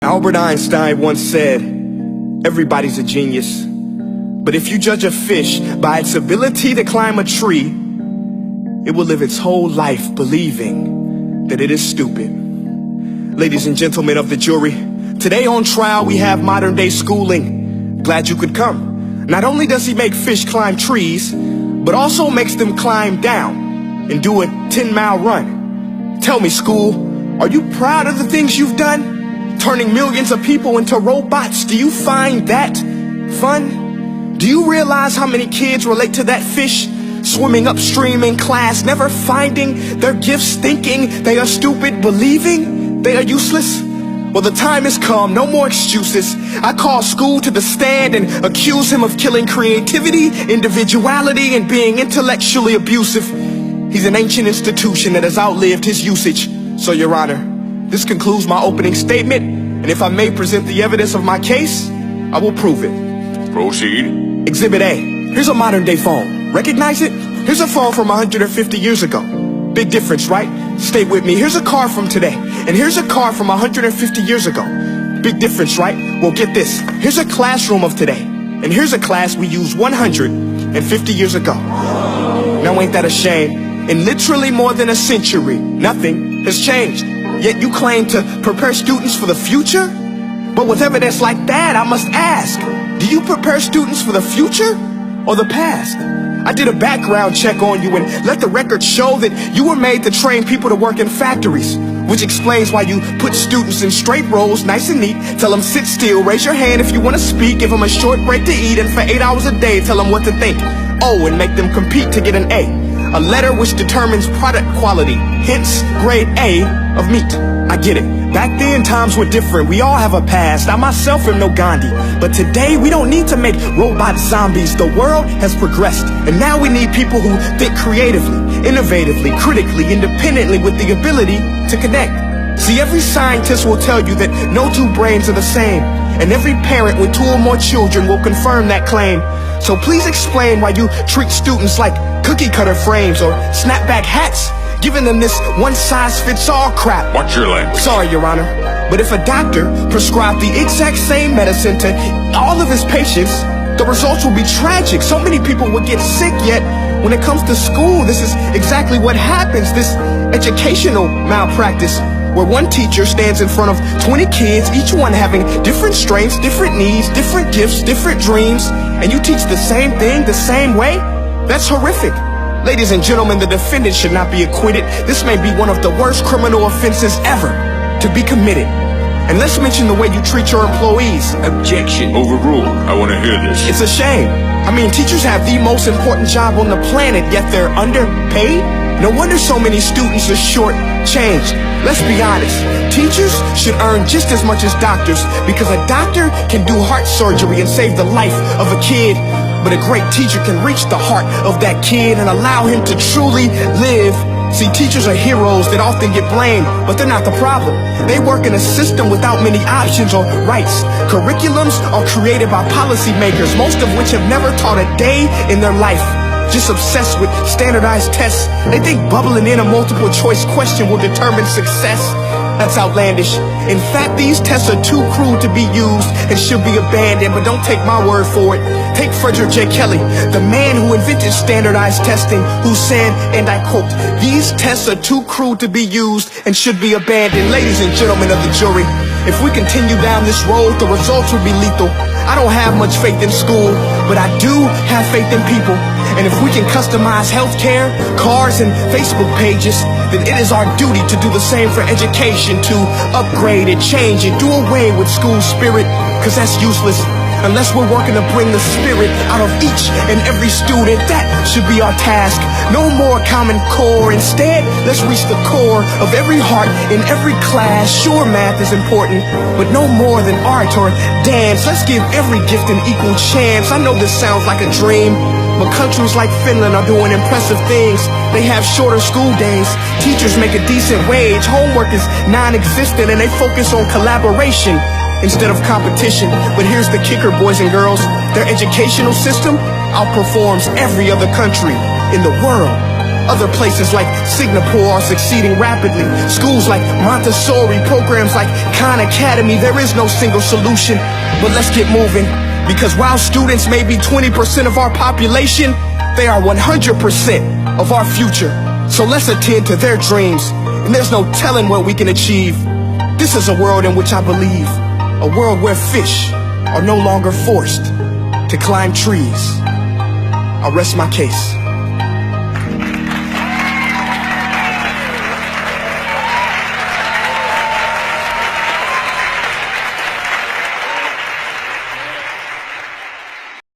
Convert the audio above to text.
Albert Einstein once said, everybody's a genius. But if you judge a fish by its ability to climb a tree, it will live its whole life believing that it is stupid. Ladies and gentlemen of the jury, today on trial we have modern day schooling. Glad you could come. Not only does he make fish climb trees, but also makes them climb down and do a 10-mile run. Tell me, school, are you proud of the things you've done? Turning millions of people into robots, do you find that fun? Do you realize how many kids relate to that fish? Swimming upstream in class, never finding their gifts, thinking they are stupid, believing they are useless? Well, the time has come, no more excuses. I call school to the stand and accuse him of killing creativity, individuality, and being intellectually abusive. He's an ancient institution that has outlived his usage. So, Your Honor, this concludes my opening statement, and if I may present the evidence of my case, I will prove it. Proceed. Exhibit A. Here's a modern day phone. Recognize it? Here's a phone from 150 years ago. Big difference, right? Stay with me. Here's a car from today, and here's a car from 150 years ago. Big difference, right? Well, get this. Here's a classroom of today, and here's a class we used 150 years ago. Now ain't that a shame? In literally more than a century, nothing has changed. Yet you claim to prepare students for the future? But with evidence like that, I must ask, do you prepare students for the future or the past? I did a background check on you and let the record show that you were made to train people to work in factories, which explains why you put students in straight rows, nice and neat, tell them sit still, raise your hand if you want to speak, give them a short break to eat, and for 8 hours a day, tell them what to think. Oh, and make them compete to get an A letter which determines product quality, hence grade A of meat. I get it. Back then, times were different. We all have a past. I myself am no Gandhi. But today, we don't need to make robot zombies. The world has progressed. And now we need people who think creatively, innovatively, critically, independently, with the ability to connect. See, every scientist will tell you that no two brains are the same. And every parent with 2 or more children will confirm that claim. So please explain why you treat students like cookie cutter frames or snapback hats, giving them this one-size-fits-all crap. Watch your language. Sorry, Your Honor, but if a doctor prescribed the exact same medicine to all of his patients, the results will be tragic. So many people will get sick, yet when it comes to school, this is exactly what happens. This educational malpractice, where one teacher stands in front of 20 kids, each one having different strengths, different needs, different gifts, different dreams, and you teach the same thing the same way? That's horrific. Ladies and gentlemen, the defendant should not be acquitted. This may be one of the worst criminal offenses ever to be committed. And let's mention the way you treat your employees. Objection. Overruled. I want to hear this. It's a shame. I mean, teachers have the most important job on the planet, yet they're underpaid? No wonder so many students are short-changed. Let's be honest. Teachers should earn just as much as doctors, because a doctor can do heart surgery and save the life of a kid. But a great teacher can reach the heart of that kid and allow him to truly live. See, teachers are heroes that often get blamed, but they're not the problem. They work in a system without many options or rights. Curriculums are created by policymakers, most of which have never taught a day in their life. Just obsessed with standardized tests. They think bubbling in a multiple choice question will determine success. That's outlandish. In fact, these tests are too crude to be used and should be abandoned, but don't take my word for it. Take Frederick J. Kelly, the man who invented standardized testing, who said, and I quote, "These tests are too crude to be used and should be abandoned." Ladies and gentlemen of the jury, if we continue down this road, the results will be lethal. I don't have much faith in school, but I do have faith in people. And if we can customize healthcare, cars, and Facebook pages, then it is our duty to do the same for education, to upgrade and change and do away with school spirit, because that's useless. Unless we're working to bring the spirit out of each and every student, that should be our task. No more Common Core. Instead, let's reach the core of every heart in every class. Sure, math is important, but no more than art or dance. Let's give every gift an equal chance. I know this sounds like a dream, but countries like Finland are doing impressive things. They have shorter school days. Teachers make a decent wage. Homework is non-existent, and they focus on collaboration instead of competition. But here's the kicker, boys and girls. Their educational system outperforms every other country in the world. Other places like Singapore are succeeding rapidly. Schools like Montessori, programs like Khan Academy, there is no single solution. But let's get moving, because while students may be 20% of our population, they are 100% of our future. So let's attend to their dreams, and there's no telling what we can achieve. This is a world in which I believe, a world where fish are no longer forced to climb trees. I'll rest my case.